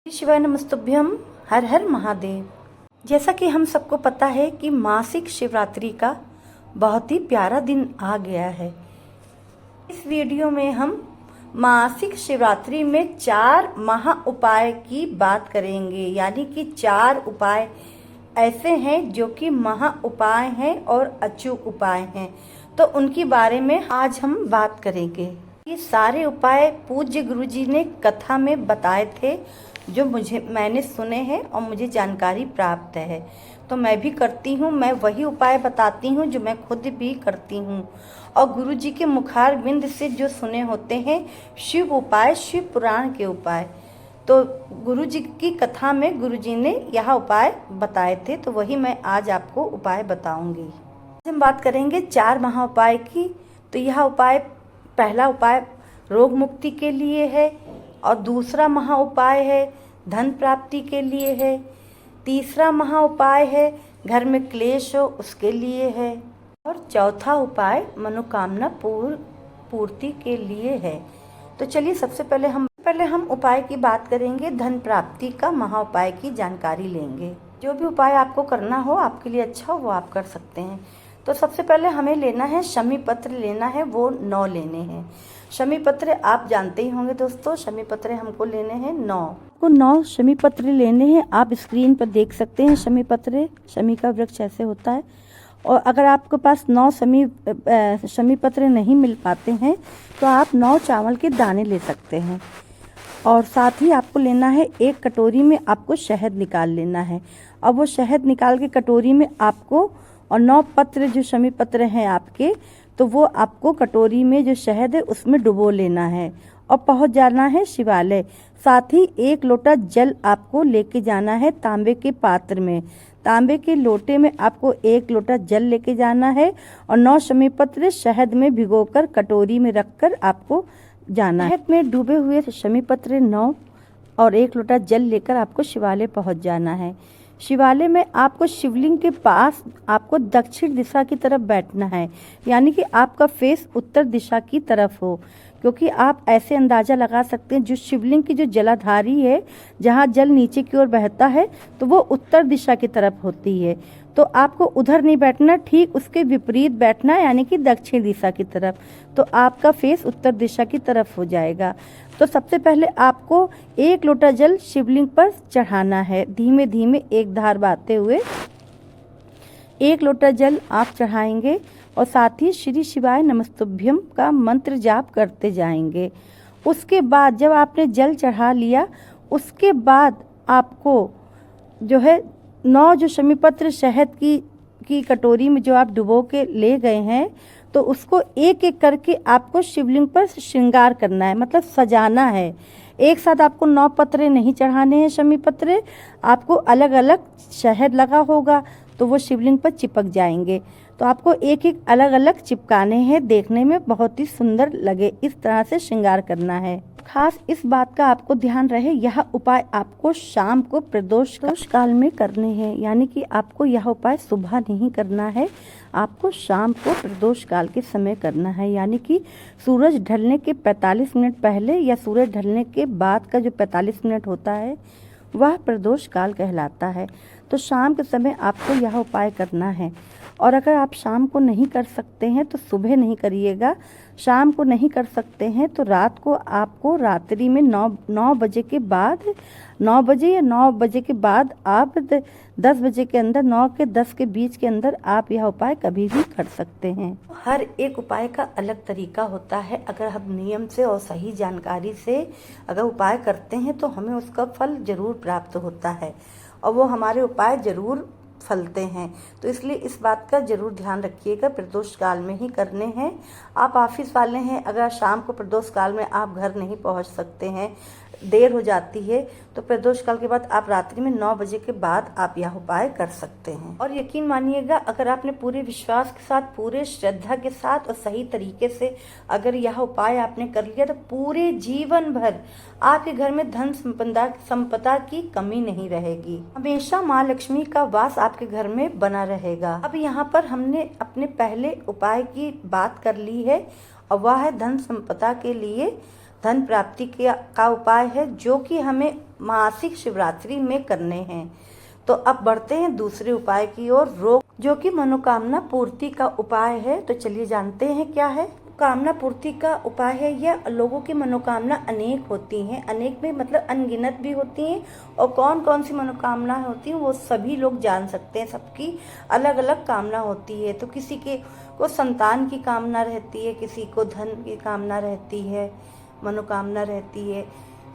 शिवाय नमस्तुभ्यम। हर हर महादेव। जैसा कि हम सबको पता है कि मासिक शिवरात्रि का बहुत ही प्यारा दिन आ गया है। इस वीडियो में हम मासिक शिवरात्रि में 4 महा उपाय की बात करेंगे, यानी कि 4 उपाय ऐसे हैं जो कि महा उपाय हैं और अचूक उपाय हैं, तो उनके बारे में आज हम बात करेंगे। ये सारे उपाय पूज्य गुरुजी ने कथा में बताए थे, जो मैंने सुने हैं और मुझे जानकारी प्राप्त है, तो मैं भी करती हूँ। मैं वही उपाय बताती हूँ जो मैं खुद भी करती हूँ, और गुरुजी के मुखार बिंद से जो सुने होते हैं शिव उपाय, शिव पुराण के उपाय, तो गुरुजी की कथा में गुरुजी ने यह उपाय बताए थे, तो वही मैं आज आपको उपाय बताऊंगी। आज हम बात करेंगे 4 महा उपाय की। तो यह उपाय, पहला उपाय रोग मुक्ति के लिए है, और दूसरा महा उपाय है धन प्राप्ति के लिए है, तीसरा महा उपाय है घर में क्लेश हो उसके लिए है, और चौथा उपाय मनोकामना पूर्ति के लिए है। तो चलिए सबसे पहले हम उपाय की बात करेंगे। धन प्राप्ति का महा उपाय की जानकारी लेंगे। जो भी उपाय आपको करना हो, आपके लिए अच्छा हो, वो आप कर सकते हैं। तो सबसे पहले हमें लेना है शमी पत्र लेना है, वो 9 लेने हैं। शमी पत्र आप जानते ही होंगे दोस्तों, शमी पत्र हमको लेने हैं 9 शमी पत्र लेने हैं। आप स्क्रीन पर देख सकते हैं शमी पत्र, शमी का वृक्ष ऐसे होता है। और अगर आपके पास 9 शमी पत्र नहीं मिल पाते हैं तो आप 9 चावल के दाने ले सकते हैं। और साथ ही आपको लेना है, एक कटोरी में आपको शहद निकाल लेना है, और वो शहद निकाल के कटोरी में आपको, और 9 पत्र जो शमी पत्र हैं आपके, तो वो आपको कटोरी में जो शहद है उसमें डुबो लेना है और पहुंच जाना है शिवालय। साथ ही 1 लोटा जल आपको लेके जाना है तांबे के पात्र में। तांबे के लोटे में आपको 1 लोटा जल लेके जाना है, और 9 शमी पत्र शहद में भिगोकर कटोरी में रखकर आपको जाना है। शहद में डूबे हुए शमी पत्र 9 और 1 लोटा जल लेकर आपको शिवालय पहुंच जाना है। शिवालय में आपको शिवलिंग के पास आपको दक्षिण दिशा की तरफ बैठना है, यानी कि आपका फेस उत्तर दिशा की तरफ हो, क्योंकि आप ऐसे अंदाज़ा लगा सकते हैं जो शिवलिंग की जो जलाधारी है, जहाँ जल नीचे की ओर बहता है, तो वो उत्तर दिशा की तरफ होती है। तो आपको उधर नहीं बैठना, ठीक उसके विपरीत बैठना है, यानी कि दक्षिण दिशा की तरफ, तो आपका फेस उत्तर दिशा की तरफ हो जाएगा। तो सबसे पहले आपको 1 लोटा जल शिवलिंग पर चढ़ाना है। धीमे धीमे एक धार बहाते हुए 1 लोटा जल आप चढ़ाएंगे, और साथ ही श्री शिवाय नमस्तुभ्यम का मंत्र जाप करते जाएंगे। उसके बाद जब आपने जल चढ़ा लिया, उसके बाद आपको जो है 9 जो शमी पत्र शहद की कटोरी में जो आप डुबो के ले गए हैं, तो उसको एक एक करके आपको शिवलिंग पर श्रृंगार करना है, मतलब सजाना है। एक साथ आपको 9 पत्रे नहीं चढ़ाने हैं शमी पत्रे, आपको अलग अलग शहद लगा होगा तो वो शिवलिंग पर चिपक जाएंगे, तो आपको एक एक अलग अलग चिपकाने हैं, देखने में बहुत ही सुंदर लगे, इस तरह से श्रृंगार करना है। खास इस बात का आपको ध्यान रहे, यह उपाय आपको शाम को प्रदोष काल में करने हैं, यानी कि आपको यह उपाय सुबह नहीं करना है, आपको शाम को प्रदोष काल के समय करना है, यानी कि सूरज ढलने के 45 मिनट पहले या सूरज ढलने के बाद का जो 45 मिनट होता है वह प्रदोष काल कहलाता है। तो शाम के समय आपको यह उपाय करना है, और अगर आप शाम को नहीं कर सकते हैं तो सुबह नहीं करिएगा। शाम को नहीं कर सकते हैं तो रात को आपको रात्रि में 9 बजे के बाद, 9 बजे या 9 बजे के बाद आप 10 बजे के अंदर, 9 के 10 के बीच के अंदर आप यह उपाय कभी भी कर सकते हैं। हर एक उपाय का अलग तरीका होता है। अगर हम नियम से और सही जानकारी से अगर उपाय करते हैं तो हमें उसका फल जरूर प्राप्त होता है, और वो हमारे उपाय जरूर फलते हैं। तो इसलिए इस बात का जरूर ध्यान रखिएगा, प्रदोष काल में ही करने हैं। आप ऑफिस वाले हैं, अगर शाम को प्रदोष काल में आप घर नहीं पहुंच सकते हैं, देर हो जाती है, तो प्रदोष काल के बाद आप रात्रि में 9 बजे के बाद आप यह उपाय कर सकते हैं। और यकीन मानिएगा, अगर आपने पूरे विश्वास के साथ, पूरे श्रद्धा के साथ और सही तरीके से अगर यह उपाय आपने कर लिया, तो पूरे जीवन भर आपके घर में धन संपदा की कमी नहीं रहेगी। हमेशा माँ लक्ष्मी का वास आपके घर में बना रहेगा। अब यहाँ पर हमने अपने पहले उपाय की बात कर ली है, और वह है धन संपदा के लिए, धन प्राप्ति का उपाय है, जो कि हमें मासिक शिवरात्रि में करने हैं। तो अब बढ़ते हैं दूसरे उपाय की ओर, रोग जो कि मनोकामना पूर्ति का उपाय है। तो चलिए जानते हैं क्या है। कामना पूर्ति का उपाय है यह। लोगों की मनोकामना अनेक होती हैं, अनेक में मतलब अनगिनत भी होती हैं, और कौन कौन सी मनोकामनाएं होती हैं वो सभी लोग जान सकते हैं। सबकी अलग अलग कामना होती है। तो किसी के को संतान की कामना रहती है, किसी को धन की कामना रहती है, मनोकामना रहती है,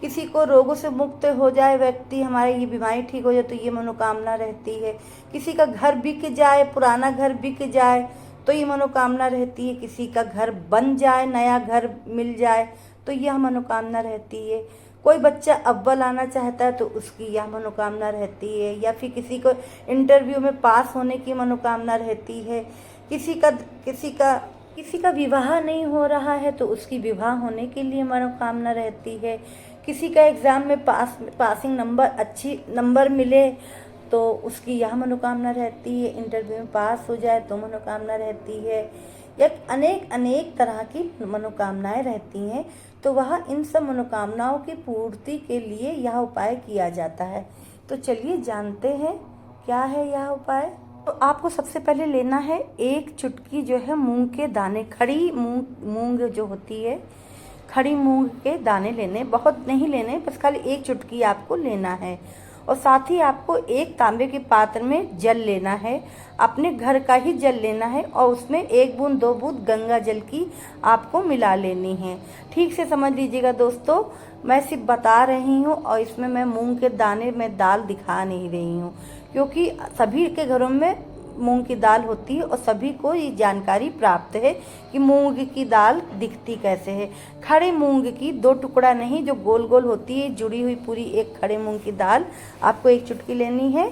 किसी को रोगों से मुक्त हो जाए व्यक्ति, हमारे ये बीमारी ठीक हो जाए तो ये मनोकामना रहती है, किसी का घर बिक जाए, पुराना घर बिक जाए तो ये मनोकामना रहती है, किसी का घर बन जाए, नया घर मिल जाए तो यह मनोकामना रहती है, कोई बच्चा अव्वल आना चाहता है तो उसकी यह मनोकामना रहती है, या फिर किसी को इंटरव्यू में पास होने की मनोकामना रहती है, किसी का विवाह नहीं हो रहा है तो उसकी विवाह होने के लिए मनोकामना रहती है, किसी का एग्ज़ाम में पासिंग नंबर अच्छी नंबर मिले तो उसकी यह मनोकामना रहती है, इंटरव्यू में पास हो जाए तो मनोकामना रहती है, या अनेक तरह की मनोकामनाएं रहती हैं। तो वह इन सब मनोकामनाओं की पूर्ति के लिए यह उपाय किया जाता है। तो चलिए जानते हैं क्या है यह उपाय। तो आपको सबसे पहले लेना है एक चुटकी जो है मूंग के दाने, खड़ी मूंग जो होती है, खड़ी मूंग के दाने लेने, बहुत नहीं लेने, बस खाली एक चुटकी आपको लेना है। और साथ ही आपको एक तांबे के पात्र में जल लेना है, अपने घर का ही जल लेना है, और उसमें 1 बूंद 2 बूंद गंगा जल की आपको मिला लेनी है। ठीक से समझ लीजिएगा दोस्तों, मैं सिर्फ बता रही हूँ और इसमें मैं मूंग के दाने में दाल दिखा नहीं रही हूँ, क्योंकि सभी के घरों में मूंग की दाल होती है और सभी को ये जानकारी प्राप्त है कि मूंग की दाल दिखती कैसे है। खड़े मूंग की 2 टुकड़ा नहीं, जो गोल गोल होती है जुड़ी हुई पूरी एक खड़े मूंग की दाल आपको 1 चुटकी लेनी है,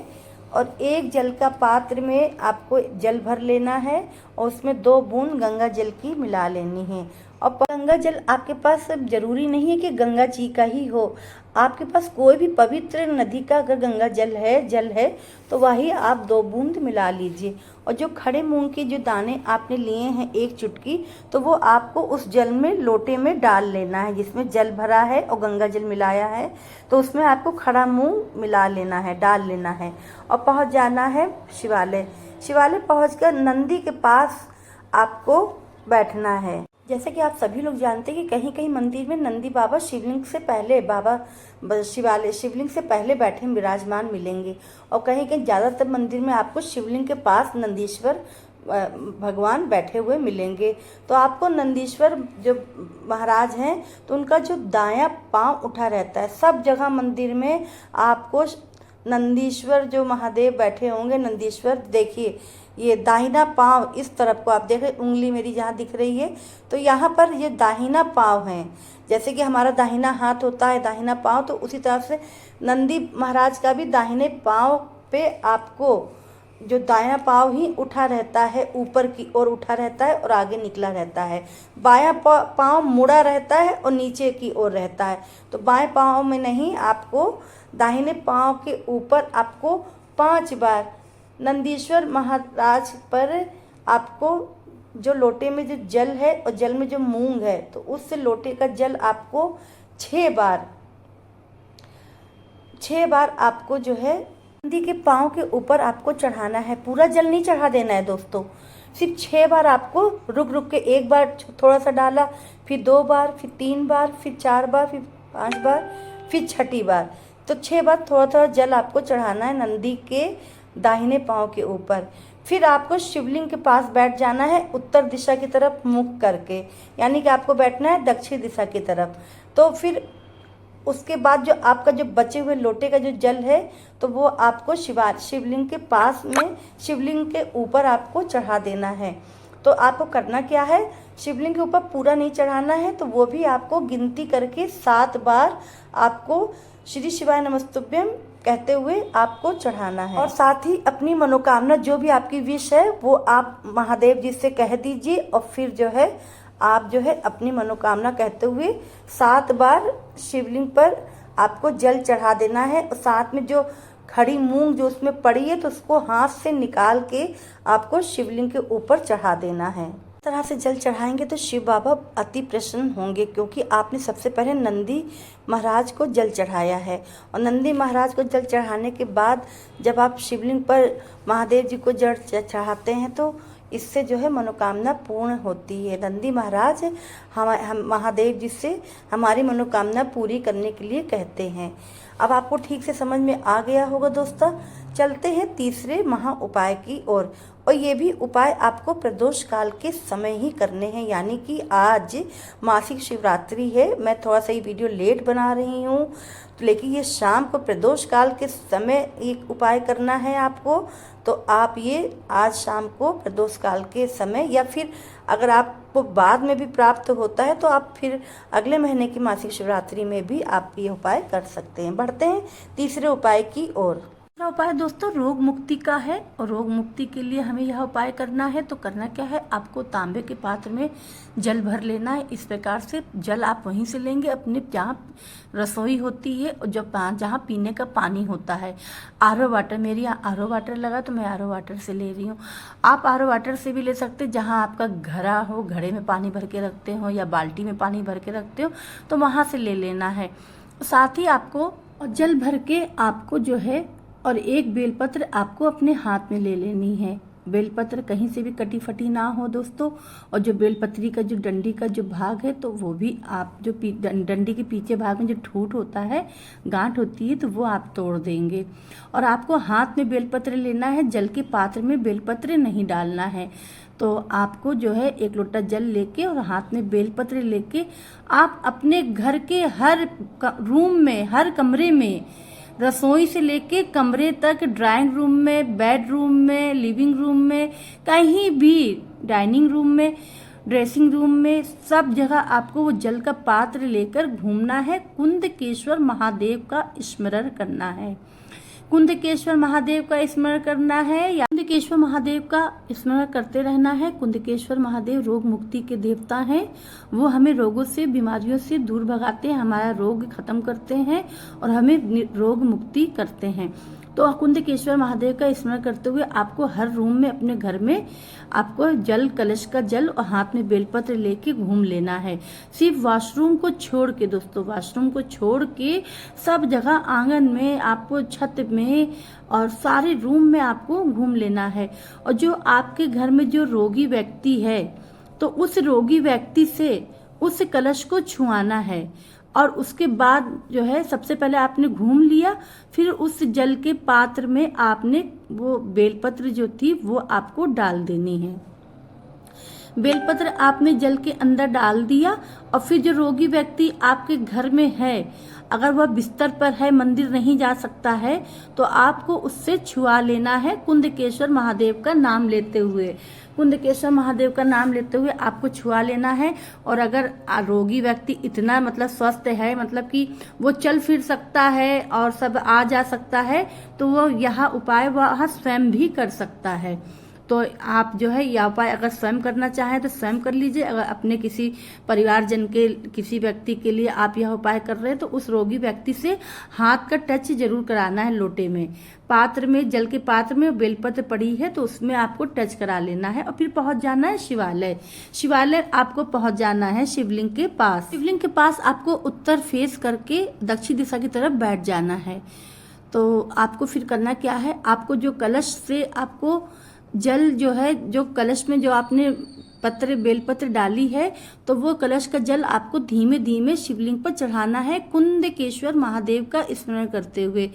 और एक जल का पात्र में आपको जल भर लेना है और उसमें 2 बूंद गंगा जल की मिला लेनी है। और गंगा जल आपके पास जरूरी नहीं है कि गंगा जी का ही हो, आपके पास कोई भी पवित्र नदी का अगर गंगा जल है तो वही आप 2 बूंद मिला लीजिए। और जो खड़े मूंग के जो दाने आपने लिए हैं 1 चुटकी, तो वो आपको उस जल में लोटे में डाल लेना है जिसमें जल भरा है और गंगा जल मिलाया है, तो उसमें आपको खड़ा मूंग मिला लेना है, डाल लेना है, और पहुंच जाना है शिवालय। शिवालय पहुंचकर नंदी के पास आपको बैठना है। जैसे कि आप सभी लोग जानते हैं कि कहीं कहीं मंदिर में नंदी बाबा शिवलिंग से पहले बैठे विराजमान मिलेंगे, और कहीं कहीं ज़्यादातर मंदिर में आपको शिवलिंग के पास नंदीश्वर भगवान बैठे हुए मिलेंगे। तो आपको नंदीश्वर जो महाराज हैं तो उनका जो दायां पांव उठा रहता है। सब जगह मंदिर में आपको नंदीश्वर जो महादेव बैठे होंगे, नंदीश्वर देखिए ये दाहिना पांव इस तरफ को आप देख रहे, उंगली मेरी जहाँ दिख रही है तो यहाँ पर ये दाहिना पांव है। जैसे कि हमारा दाहिना हाथ होता है दाहिना पांव, तो उसी तरह से नंदी महाराज का भी दाहिने पांव पे आपको जो दायां पांव ही उठा रहता है, ऊपर की ओर उठा रहता है और आगे निकला रहता है। बायां पांव मुड़ा रहता है और नीचे की ओर रहता है। तो बाएं पांव में नहीं, आपको दाहिने पांव के ऊपर आपको 5 बार नंदीश्वर महाराज पर आपको जो लोटे में जो जल है और जल में जो मूंग है तो उससे लोटे का जल आपको 6 बार आपको जो है नंदी के पांव के ऊपर आपको चढ़ाना है। पूरा जल नहीं चढ़ा देना है दोस्तों, सिर्फ 6 बार आपको रुक के, एक बार थोड़ा सा डाला, फिर 2 बार, फिर 3 बार, फिर 4 बार, फिर 5 बार, फिर 6ठी बार, तो 6 बार थोड़ा थोड़ा जल आपको चढ़ाना है नंदी के दाहिने पांव के ऊपर। फिर आपको शिवलिंग के पास बैठ जाना है उत्तर दिशा की तरफ मुख करके, यानी कि आपको बैठना है दक्षिण दिशा की तरफ। तो फिर उसके बाद जो आपका जो बचे हुए लोटे का जो जल है तो वो आपको शिवलिंग के पास में, शिवलिंग के ऊपर आपको चढ़ा देना है। तो आपको करना क्या है, शिवलिंग के ऊपर पूरा नहीं चढ़ाना है, तो वो भी आपको गिनती करके 7 बार आपको श्री शिवाय नमस्तुभ्यम कहते हुए आपको चढ़ाना है। और साथ ही अपनी मनोकामना जो भी आपकी विश है वो आप महादेव जी से कह दीजिए, और फिर जो है आप जो है अपनी मनोकामना कहते हुए 7 बार शिवलिंग पर आपको जल चढ़ा देना है। और साथ में जो खड़ी मूंग जो उसमें पड़ी है तो उसको हाथ से निकाल के आपको शिवलिंग के ऊपर चढ़ा देना है। तरह से जल चढ़ाएंगे तो शिव बाबा अति प्रसन्न होंगे, क्योंकि आपने सबसे पहले नंदी महाराज को जल चढ़ाया है। और नंदी महाराज को जल चढ़ाने के बाद जब आप शिवलिंग पर महादेव जी को जल चढ़ाते हैं तो इससे जो है मनोकामना पूर्ण होती है। नंदी महाराज हम महादेव जी से हमारी मनोकामना पूरी करने के लिए कहते हैं। अब आपको ठीक से समझ में आ गया होगा दोस्तों। चलते हैं तीसरे महा उपाय की ओर। और ये भी उपाय आपको प्रदोष काल के समय ही करने हैं, यानी कि आज मासिक शिवरात्रि है। मैं थोड़ा सा ये वीडियो लेट बना रही हूँ, लेकिन ये शाम को प्रदोष काल के समय एक उपाय करना है आपको। तो आप ये आज शाम को प्रदोष काल के समय, या फिर अगर आपको बाद में भी प्राप्त होता है तो आप फिर अगले महीने की मासिक शिवरात्रि में भी आप ये उपाय कर सकते हैं। बढ़ते हैं तीसरे उपाय की ओर। तीसरा उपाय दोस्तों रोग मुक्ति का है। और रोग मुक्ति के लिए हमें यह उपाय करना है। तो करना क्या है, आपको तांबे के पात्र में जल भर लेना है। इस प्रकार से जल आप वहीं से लेंगे अपने जहाँ रसोई होती है और जहाँ पीने का पानी होता है। आरओ वाटर, मेरी यहाँ आरओ वाटर लगा तो मैं आरओ वाटर से ले रही हूँ। आप आरओ वाटर से भी ले सकते, जहाँ आपका घड़ा हो, घड़े में पानी भर के रखते हो या बाल्टी में पानी भर के रखते हो तो वहाँ से ले लेना है। साथ ही आपको जल भर के आपको जो है और एक बेलपत्र आपको अपने हाथ में ले लेनी है। बेलपत्र कहीं से भी कटी फटी ना हो दोस्तों। और जो बेलपत्री का जो डंडी का जो भाग है तो वो भी आप जो डंडी के पीछे भाग में जो ठूट होता है, गांठ होती है, तो वो आप तोड़ देंगे। और आपको हाथ में बेलपत्र लेना है, जल के पात्र में बेलपत्र नहीं डालना है। तो आपको जो है एक लोटा जल लेके और हाथ में बेलपत्र लेके आप अपने घर के हर रूम में, हर कमरे में, रसोई से लेके कमरे तक, ड्राइंग रूम में, बेडरूम में, लिविंग रूम में, कहीं भी, डाइनिंग रूम में, ड्रेसिंग रूम में, सब जगह आपको वो जल का पात्र लेकर घूमना है। कुंदकेश्वर महादेव का स्मरण करना है। कुंदकेश्वर महादेव का स्मरण करना है या कुंदकेश्वर महादेव का स्मरण करते रहना है। कुंदकेश्वर महादेव रोग मुक्ति के देवता हैं। वो हमें रोगों से, बीमारियों से दूर भगाते हैं, हमारा रोग खत्म करते हैं और हमें रोग मुक्ति करते हैं। तो कुंदकेश्वर महादेव का स्मरण करते हुए आपको हर रूम में, अपने घर में आपको जल, कलश का जल और हाथ में बेलपत्र लेके घूम लेना है। सिर्फ वॉशरूम को छोड़ के दोस्तों, वॉशरूम को छोड़ के सब जगह, आंगन में, आपको छत में और सारे रूम में आपको घूम लेना है। और जो आपके घर में जो रोगी व्यक्ति है तो उस रोगी व्यक्ति से उस कलश को छुआना है। और उसके बाद जो है सबसे पहले आपने घूम लिया, फिर उस जल के पात्र में आपने वो बेलपत्र जो थी वो आपको डाल देनी है। बेलपत्र आपने जल के अंदर डाल दिया और फिर जो रोगी व्यक्ति आपके घर में है, अगर वह बिस्तर पर है, मंदिर नहीं जा सकता है, तो आपको उससे छुआ लेना है कुंदकेश्वर महादेव का नाम लेते हुए। कुंदकेश्वर महादेव का नाम लेते हुए आपको छुआ लेना है। और अगर रोगी व्यक्ति इतना मतलब स्वस्थ है, मतलब कि वो चल फिर सकता है और सब आ जा सकता है, तो वो यह उपाय वह स्वयं भी कर सकता है। तो आप जो है यह उपाय अगर स्वयं करना चाहें तो स्वयं कर लीजिए। अगर अपने किसी परिवारजन के, किसी व्यक्ति के लिए आप यह उपाय कर रहे हैं तो उस रोगी व्यक्ति से हाथ का टच जरूर कराना है। लोटे में, पात्र में, जल के पात्र में बेलपत्र पड़ी है तो उसमें आपको टच करा लेना है। और फिर पहुंच जाना है शिवालय। शिवालय आपको पहुंच जाना है शिवलिंग के पास। शिवलिंग के पास आपको उत्तर फेस करके दक्षिण दिशा की तरफ बैठ जाना है। तो आपको फिर करना क्या है, आपको जो कलश से आपको जल जो है, जो कलश में जो आपने बेलपत्र डाली है, तो वो कलश का जल आपको धीमे धीमे शिवलिंग पर चढ़ाना है, कुंदकेश्वर महादेव का स्मरण करते हुए।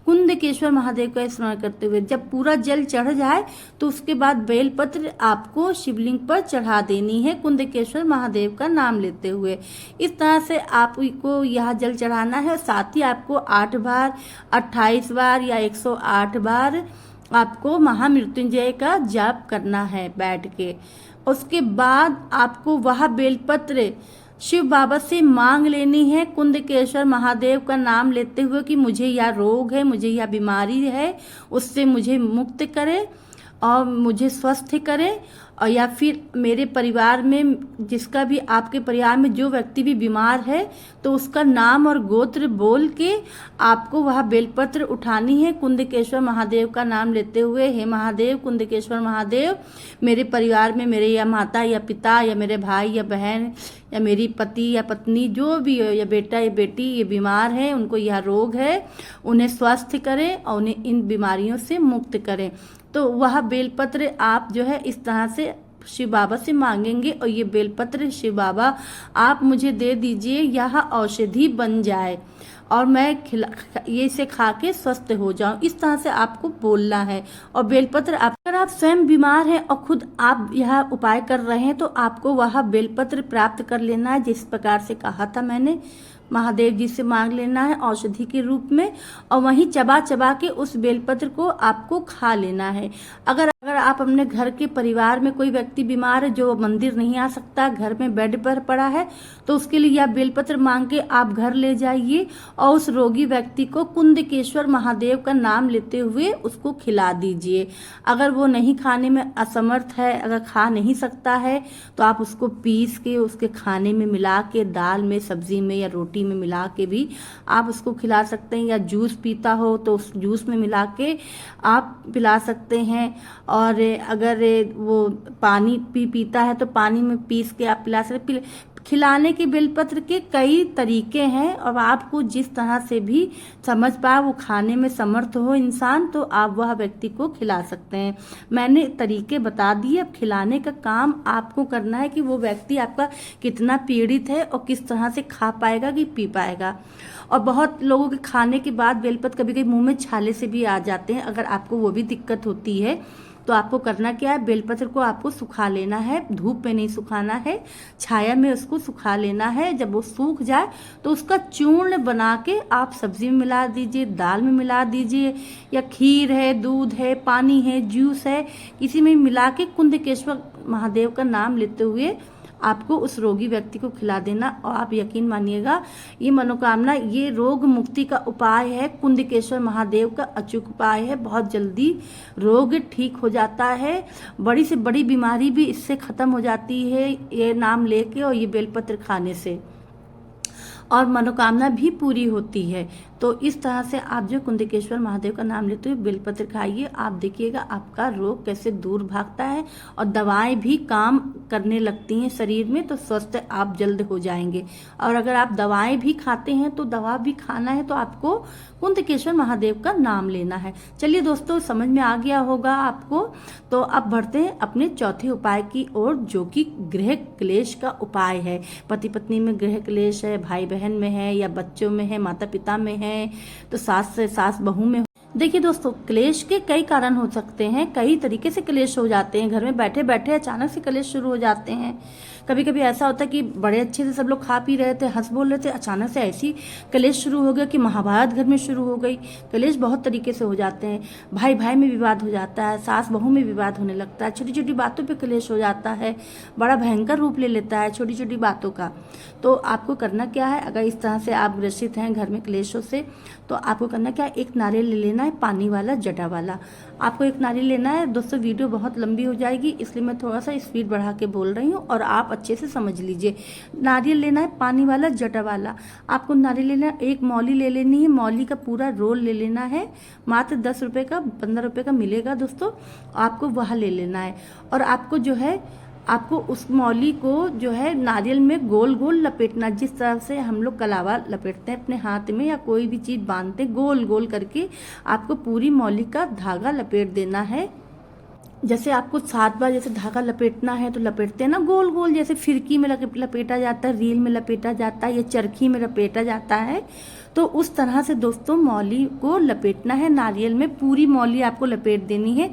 कुंदकेश्वर महादेव का स्मरण करते हुए जब पूरा जल चढ़ जाए तो उसके बाद बेलपत्र आपको शिवलिंग पर चढ़ा देनी है, कुंदकेश्वर महादेव का नाम लेते हुए। इस तरह से आपको यह जल चढ़ाना है। साथ ही आपको 8 बार, 28 बार या 108 बार आपको महामृत्युंजय का जाप करना है बैठ के। उसके बाद आपको वह बेलपत्र शिव बाबा से मांग लेनी है, कुंदकेश्वर महादेव का नाम लेते हुए कि मुझे यह रोग है, मुझे यह बीमारी है, उससे मुझे मुक्त करे और मुझे स्वस्थ करे। और या फिर मेरे परिवार में जिसका भी, आपके परिवार में जो व्यक्ति भी बीमार है तो उसका नाम और गोत्र बोल के आपको वह बेलपत्र उठानी है, कुंदकेश्वर महादेव का नाम लेते हुए। हे महादेव, कुंदकेश्वर महादेव, मेरे परिवार में मेरे या माता या पिता या मेरे भाई या बहन या मेरी पति या पत्नी जो भी हो, या बेटा या बेटी ये बीमार है, उनको यह रोग है, उन्हें स्वस्थ करें और उन्हें इन बीमारियों से मुक्त करें। तो वह बेलपत्र आप जो है इस तरह से शिव बाबा से मांगेंगे और ये बेलपत्र शिव बाबा आप मुझे दे दीजिए, यह औषधि बन जाए और मैं ये इसे खा के स्वस्थ हो जाऊं। इस तरह से आपको बोलना है। और बेलपत्र अगर आप स्वयं बीमार हैं और खुद आप यह उपाय कर रहे हैं तो आपको वह बेलपत्र प्राप्त कर लेना है, जिस प्रकार से कहा था मैंने, महादेव जी से मांग लेना है औषधि के रूप में, और वहीं चबा चबा के उस बेलपत्र को आपको खा लेना है। अगर आप अपने घर के परिवार में कोई व्यक्ति बीमार है जो मंदिर नहीं आ सकता, घर में बेड पर पड़ा है, तो उसके लिए यह बेलपत्र मांग के आप घर ले जाइए और उस रोगी व्यक्ति को कुंदकेश्वर महादेव का नाम लेते हुए उसको खिला दीजिए। अगर वो नहीं खाने में असमर्थ है, अगर खा नहीं सकता है, तो आप उसको पीस के उसके खाने में मिला के, दाल में, सब्जी में या रोटी में मिला के भी आप उसको खिला सकते हैं, या जूस पीता हो तो उस जूस में मिला के आप पिला सकते हैं। और अगर वो पानी पीता है तो पानी में पीस के आप पिला सकते। खिलाने के बेलपत्र के कई तरीके हैं और आपको जिस तरह से भी समझ पाए, वो खाने में समर्थ हो इंसान, तो आप वह व्यक्ति को खिला सकते हैं। मैंने तरीके बता दिए, अब खिलाने का काम आपको करना है कि वो व्यक्ति आपका कितना पीड़ित है और किस तरह से खा पाएगा कि पी पाएगा। और बहुत लोगों के खाने के बाद बेलपत्र कभी कभी मुंह में छाले से भी आ जाते हैं। अगर आपको वो भी दिक्कत होती है तो आपको करना क्या है, बेलपत्र को आपको सुखा लेना है, धूप में नहीं सुखाना है, छाया में उसको सुखा लेना है। जब वो सूख जाए तो उसका चूर्ण बना के आप सब्जी में मिला दीजिए, दाल में मिला दीजिए, या खीर है, दूध है, पानी है, जूस है, किसी में मिला के कुंदकेश्वर महादेव का नाम लेते हुए आपको उस रोगी व्यक्ति को खिला देना। और आप यकीन मानिएगा, ये मनोकामना, ये रोग मुक्ति का उपाय है, कुंदकेश्वर महादेव का अचूक उपाय है। बहुत जल्दी रोग ठीक हो जाता है, बड़ी से बड़ी बीमारी भी इससे खत्म हो जाती है ये नाम लेके और ये बेलपत्र खाने से, और मनोकामना भी पूरी होती है। तो इस तरह से आप जो कुंदकेश्वर महादेव का नाम लेते हुए बेलपत्र खाइए, आप देखिएगा आपका रोग कैसे दूर भागता है और दवाएं भी काम करने लगती हैं शरीर में, तो स्वस्थ आप जल्द हो जाएंगे। और अगर आप दवाएं भी खाते हैं तो दवा भी खाना है तो आपको कुंदकेश्वर महादेव का नाम लेना है। चलिए दोस्तों, समझ में आ गया होगा आपको। तो अब बढ़ते हैं अपने चौथे उपाय की ओर, जो कि गृह क्लेश का उपाय है। पति पत्नी में गृह क्लेश है, भाई बहन में है, या बच्चों में है, माता पिता में है, तो सास बहू में। देखिए दोस्तों, क्लेश के कई कारण हो सकते हैं, कई तरीके से क्लेश हो जाते हैं। घर में बैठे बैठे अचानक से क्लेश शुरू हो जाते हैं। कभी कभी ऐसा होता है कि बड़े अच्छे से सब लोग खा पी रहे थे, हंस बोल रहे थे, अचानक से ऐसी क्लेश शुरू हो गया कि महाभारत घर में शुरू हो गई। क्लेश बहुत तरीके से हो जाते हैं। भाई भाई में विवाद हो जाता है, सास बहू में विवाद होने लगता है, छोटी छोटी बातों पे क्लेश हो जाता है, बड़ा भयंकर रूप ले लेता है छोटी छोटी बातों का। तो आपको करना क्या है, अगर इस तरह से आप ग्रसित हैं घर में क्लेशों से, तो आपको करना क्या है, एक नारियल ले लेना है, पानी वाला, जटा वाला। आपको एक नारियल लेना है। दोस्तों, वीडियो बहुत लंबी हो जाएगी, इसलिए मैं थोड़ा सा स्पीड बढ़ा के बोल रही हूँ और आप अच्छे से समझ लीजिए। नारियल लेना है, पानी वाला, जटा वाला। आपको नारियल लेना है, एक मौली ले लेनी है, मौली का पूरा रोल ले लेना है। मात्र 10 रुपये का, 15 रुपये का मिलेगा दोस्तों, आपको वह ले लेना है। और आपको जो है, आपको उस मौली को जो है नारियल में गोल गोल लपेटना, जिस तरह से हम लोग कलावा लपेटते हैं अपने हाथ में या कोई भी चीज़ बांधते हैं, गोल गोल करके आपको पूरी मौली का धागा लपेट देना है। जैसे आपको 7 बार जैसे धागा लपेटना है तो लपेटते हैं ना गोल गोल, जैसे फिरकी में लपेटा जाता है, रील में लपेटा जाता है, या चरखी में लपेटा जाता है। तो उस तरह से दोस्तों मौली को लपेटना है नारियल में, पूरी मौली आपको लपेट देनी है।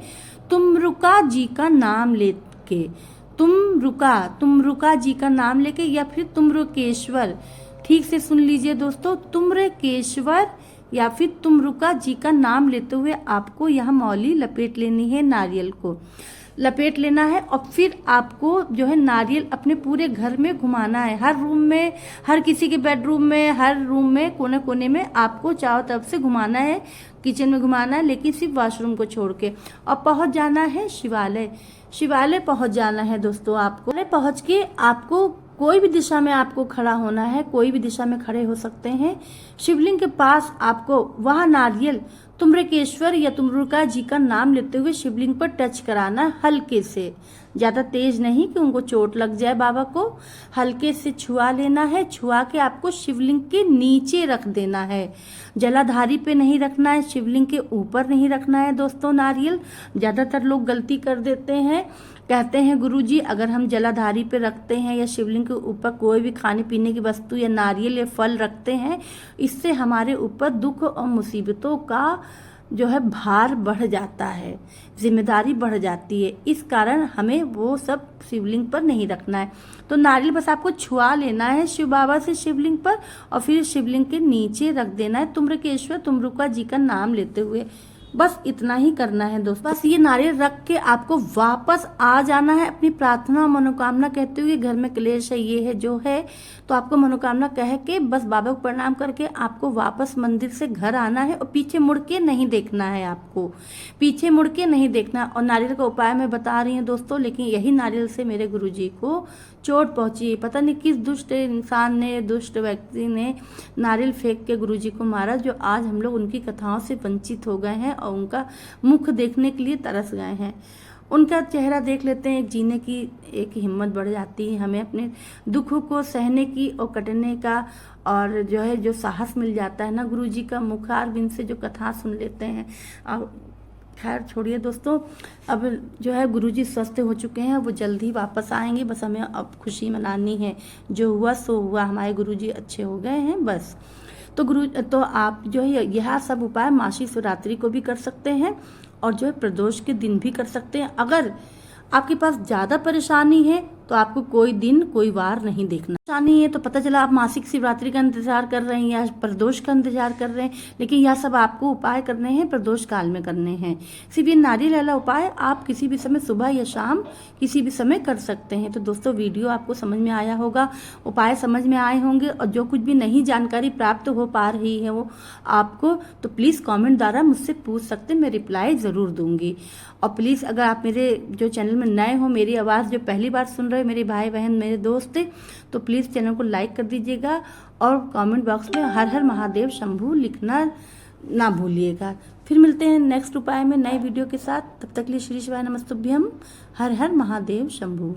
तुमरुका जी का नाम लेके, तुमरुका जी का नाम लेके, या फिर तुमरुकेश्वर, ठीक से सुन लीजिए दोस्तों, तुमरुकेश्वर या फिर तुमरुका जी का नाम लेते हुए आपको यह मौली लपेट लेनी है नारियल को। लपेट लेना है और फिर आपको जो है नारियल अपने पूरे घर में घुमाना है, हर रूम में, हर किसी के बेडरूम में, हर रूम में, कोने कोने में आपको चारों तरफ से घुमाना है, किचन में घुमाना है, लेकिन सिर्फ वॉशरूम को छोड़ के। और पहुंच जाना है शिवालय, शिवालय पहुंच जाना है दोस्तों। आपको पहुंच के आपको कोई भी दिशा में आपको खड़ा होना है, कोई भी दिशा में खड़े हो सकते हैं। शिवलिंग के पास आपको वह नारियल तुम्रकेश्वर या तुमरुका जी का नाम लेते हुए शिवलिंग पर टच कराना, हल्के से, ज्यादा तेज नहीं कि उनको चोट लग जाए बाबा को। हल्के से छुआ लेना है, छुआ के आपको शिवलिंग के नीचे रख देना है, जलाधारी पे नहीं रखना है, शिवलिंग के ऊपर नहीं रखना है दोस्तों नारियल। ज्यादातर लोग गलती कर देते हैं, कहते हैं गुरुजी अगर हम जलाधारी पे रखते हैं या शिवलिंग के ऊपर कोई भी खाने पीने की वस्तु या नारियल या फल रखते हैं, इससे हमारे ऊपर दुख और मुसीबतों का जो है भार बढ़ जाता है, जिम्मेदारी बढ़ जाती है। इस कारण हमें वो सब शिवलिंग पर नहीं रखना है। तो नारियल बस आपको छुआ लेना है शिव बाबा से शिवलिंग पर और फिर शिवलिंग के नीचे रख देना है, तुम्रकेश्वर तुमरुका जी का नाम लेते हुए। बस इतना ही करना है दोस्तों। बस ये नारियल रख के आपको वापस आ जाना है, अपनी प्रार्थना और मनोकामना कहते हुए, घर में क्लेश है, ये है, जो है, तो आपको मनोकामना कह के बस बाबा को प्रणाम करके आपको वापस मंदिर से घर आना है और पीछे मुड़ के नहीं देखना है, आपको पीछे मुड़ के नहीं देखना। और नारियल का उपाय मैं बता रही हूँ दोस्तों, लेकिन यही नारियल से मेरे गुरुजी को चोट पहुंची। पता नहीं किस दुष्ट इंसान ने, दुष्ट व्यक्ति ने नारियल फेंक के गुरुजी को मारा, जो आज हम लोग उनकी कथाओं से वंचित हो गए हैं और उनका मुख देखने के लिए तरस गए हैं। उनका चेहरा देख लेते हैं, एक जीने की एक हिम्मत बढ़ जाती है, हमें अपने दुखों को सहने की और कटने का, और जो है जो साहस मिल जाता है ना गुरुजी का मुखारबिंद से जो कथा सुन लेते हैं। और खैर छोड़िए दोस्तों, अब जो है गुरुजी स्वस्थ हो चुके हैं, वो जल्द ही वापस आएंगे, बस हमें अब खुशी मनानी है। जो हुआ सो हुआ, हमारे गुरुजी अच्छे हो गए हैं बस। तो आप जो है यह सब उपाय मासी शिवरात्रि को भी कर सकते हैं और जो है प्रदोष के दिन भी कर सकते हैं। अगर आपके पास ज़्यादा परेशानी है तो आपको कोई दिन कोई वार नहीं देखना। परेशानी है तो पता चला आप मासिक शिवरात्रि का इंतजार कर रहे हैं या प्रदोष का इंतजार कर रहे हैं, लेकिन यह सब आपको उपाय करने हैं, प्रदोष काल में करने हैं। सिर्फ ये नारियल वाला उपाय आप किसी भी समय, सुबह या शाम, किसी भी समय कर सकते हैं। तो दोस्तों वीडियो आपको समझ में आया होगा, उपाय समझ में आए होंगे, और जो कुछ भी नई जानकारी प्राप्त हो पा रही है वो आपको, तो प्लीज़ कॉमेंट द्वारा मुझसे पूछ सकते हैं, मैं रिप्लाई ज़रूर दूंगी। और प्लीज़ अगर आप मेरे जो चैनल में नए हो, मेरी आवाज़ जो पहली बार सुन रहे हो, मेरे भाई बहन, मेरे दोस्त, तो प्लीज़ चैनल को लाइक कर दीजिएगा और कमेंट बॉक्स में हर हर महादेव शंभू लिखना ना भूलिएगा। फिर मिलते हैं नेक्स्ट उपाय में नए वीडियो के साथ, तब तक के लिए श्री शिवाय नमस्तुभ्यम, हर हर महादेव शंभू।